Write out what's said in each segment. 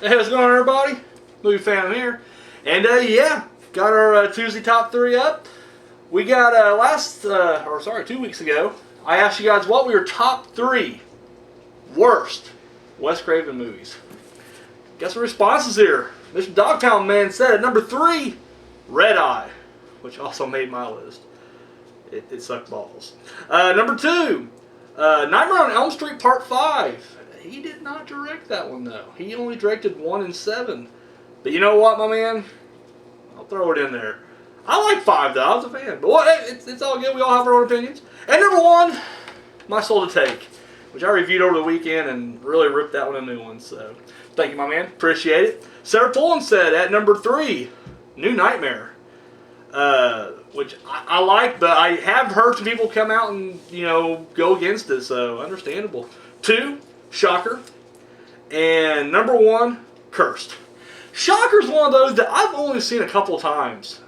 Hey, what's going on, everybody? Movie Fan here. And yeah, got our Tuesday top 3 up. We got 2 weeks ago, I asked you guys what were your top 3 worst Wes Craven movies. Guess the responses here. Mr. Dogtown Man said at number 3, Red Eye, which also made my list. It sucked balls. Number 2, Nightmare on Elm Street Part 5. He did not direct that one, though. He only directed 1 and 7. But you know what, my man? I'll throw it in there. I like 5, though. I was a fan. But it's all good. We all have our own opinions. And number 1, My Soul to Take, which I reviewed over the weekend and really ripped that one a new one. So thank you, my man. Appreciate it. Sarah Pullen said at number 3, New Nightmare. Which I like, but I have heard some people come out and, go against it, so understandable. 2, Shocker. And number 1, Cursed. Shocker's one of those that I've only seen a couple of times.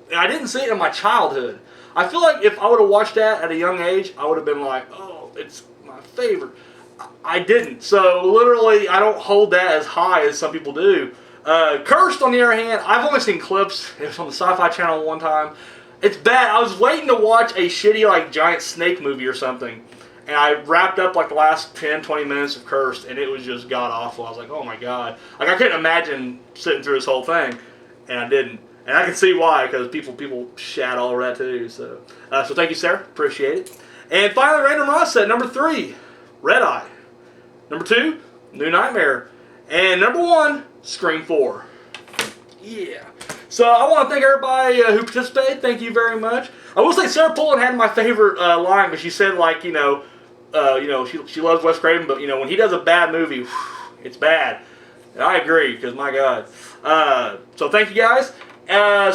And I didn't see it in my childhood. I feel like if I would have watched that at a young age, I would have been like, oh, it's my favorite. I didn't. So literally, I don't hold that as high as some people do. Cursed, on the other hand, I've only seen clips. It was on the Sci-Fi Channel one time. It's bad. I was waiting to watch a shitty, giant snake movie or something. And I wrapped up, the last 10, 20 minutes of Cursed, and it was just god-awful. I was like, oh my god. I couldn't imagine sitting through this whole thing, and I didn't. And I can see why, because people shat all over that too. So thank you, Sarah. Appreciate it. And finally, Random Ross said, number 3, Red Eye. Number 2, New Nightmare. And number 1, Scream 4. Yeah. So I want to thank everybody who participated. Thank you very much. I will say Sarah Pullen had my favorite line, but she said, she loves Wes Craven, but when he does a bad movie, it's bad. And I agree, because my God. So thank you guys.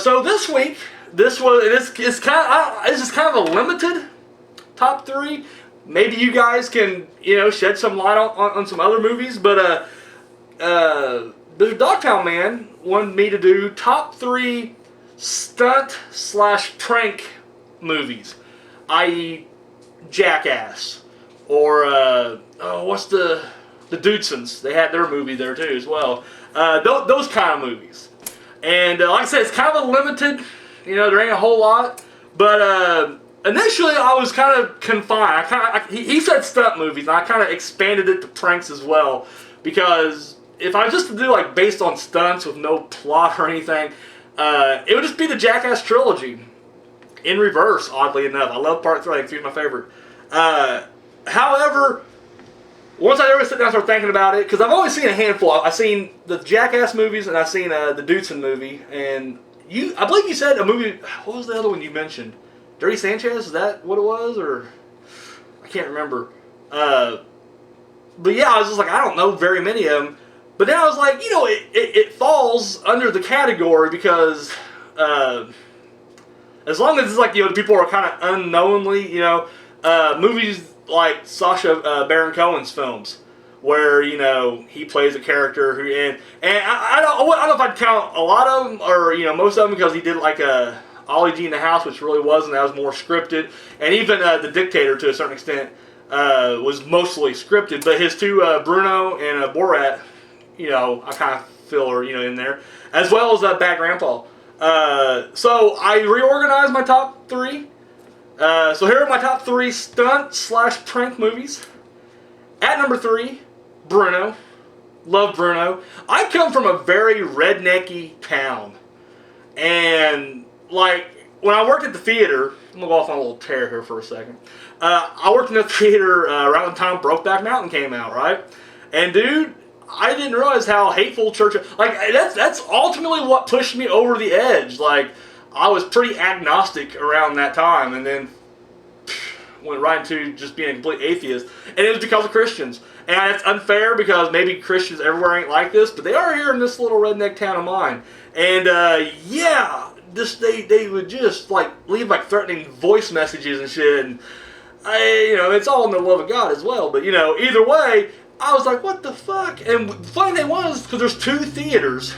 So this week, this is kind of a limited top 3. Maybe you guys can shed some light on some other movies, but Mr. Dogtown Man wanted me to do top 3 stunt/prank movies, i.e. Jackass, or what's the Dudesons? They had their movie there too as well. Those kind of movies. And like I said, it's kind of a limited. There ain't a whole lot. But initially, I was kind of confined. He said stunt movies, and I kind of expanded it to pranks as well, because if I was just to do based on stunts with no plot or anything, it would just be the Jackass trilogy in reverse. Oddly enough, I love Part 3. I think 3 is my favorite. However, once I ever sit down and start thinking about it, because I've only seen a handful. I've seen the Jackass movies, and I've seen the Dudeson movie. And I believe you said a movie. What was the other one you mentioned? Dirty Sanchez? Is that what it was, or I can't remember. But yeah, I was just I don't know very many of them. But then I was like, it falls under the category because as long as it's the people are kind of unknowingly, movies like Sacha Baron Cohen's films, where he plays a character who and I don't know if I'd count a lot of them or most of them, because he did a Ollie G in the House, which really wasn't. That was more scripted, and even The Dictator to a certain extent was mostly scripted. But his 2 Bruno and Borat, I kind of feel are in there, as well as Bad Grandpa. So I reorganized my top 3. So here are my top 3 stunt/prank movies. At number 3, Bruno. Love Bruno. I come from a very rednecky town, and when I worked at the theater, I'm gonna go off on a little tear here for a second. I worked in the theater around the time Brokeback Mountain came out, right? And dude, I didn't realize how hateful church. That's ultimately what pushed me over the edge. I was pretty agnostic around that time, and then went right into just being a complete atheist. And it was because of Christians. And it's unfair because maybe Christians everywhere ain't like this, but they are here in this little redneck town of mine. And yeah, they would just leave threatening voice messages and shit. And it's all in the love of God as well. But either way, I was like, what the fuck? And the funny thing was, because there's 2 theaters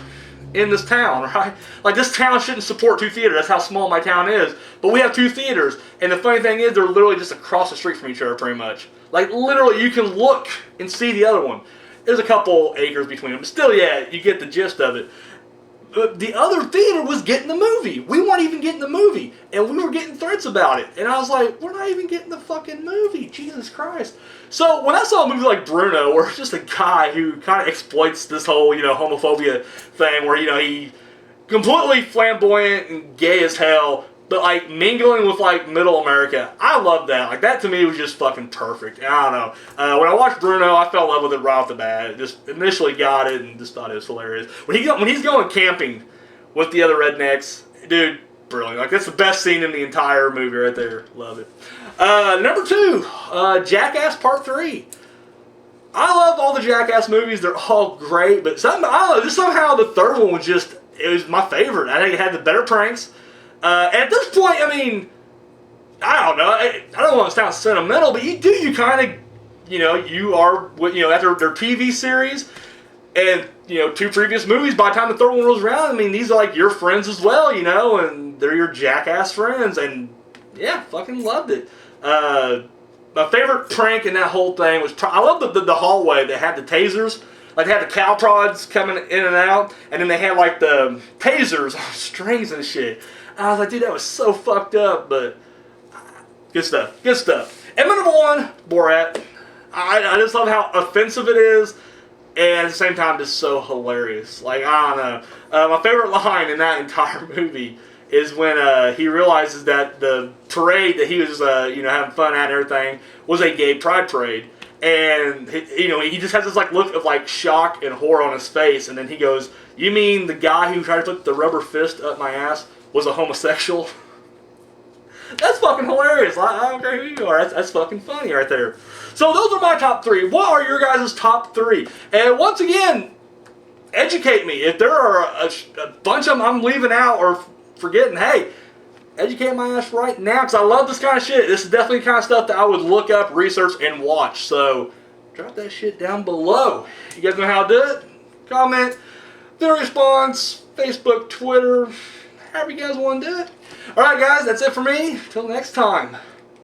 in this town, right? This town shouldn't support 2 theaters. That's how small my town is. But we have 2 theaters. And the funny thing is, they're literally just across the street from each other, pretty much. Literally, you can look and see the other one. There's a couple acres between them. But still, yeah, you get the gist of it. The other theater was getting the movie. We weren't even getting the movie. And we were getting threats about it. And I was like, we're not even getting the fucking movie. Jesus Christ. So when I saw a movie like Bruno, where it's just a guy who kind of exploits this whole, homophobia thing, where, he completely flamboyant and gay as hell, but like mingling with like middle America. I love that. Like that to me was just fucking perfect. I don't know. When I watched Bruno, I fell in love with it right off the bat. Just initially got it and just thought it was hilarious. When he's going camping with the other rednecks, dude, brilliant. Like that's the best scene in the entire movie right there. Love it. Number 2, Jackass Part 3. I love all the Jackass movies. They're all great, but I don't know, just somehow the third one it was my favorite. I think it had the better pranks. And at this point, I mean, I don't know. I don't want to sound sentimental, but you kind of, you are, after their TV series and, 2 previous movies, by the time the third one rolls around, I mean, these are like your friends as well, and they're your jackass friends, and yeah, fucking loved it. My favorite prank in that whole thing was, I love the hallway that had the tasers. Like they had the cow prods coming in and out, and then they had like the tasers on strings and shit. And I was like, dude, that was so fucked up, but good stuff. Good stuff. And my number 1, Borat. I just love how offensive it is, and at the same time, just so hilarious. Like, I don't know. My favorite line in that entire movie is when he realizes that the parade that he was, having fun at and everything was a gay pride parade. And, he just has this, like, look of, like, shock and horror on his face. And then he goes, you mean the guy who tried to put the rubber fist up my ass was a homosexual? That's fucking hilarious. I don't care who you are. That's fucking funny right there. So those are my top 3. What are your guys' top 3? And once again, educate me. If there are a bunch of them I'm leaving out or forgetting, hey, educate my ass right now, because I love this kind of shit. This is definitely the kind of stuff that I would look up, research, and watch. So drop that shit down below. You guys know how to do it? Comment, the response, Facebook, Twitter, however you guys want to do it. Alright guys, that's it for me. Till next time.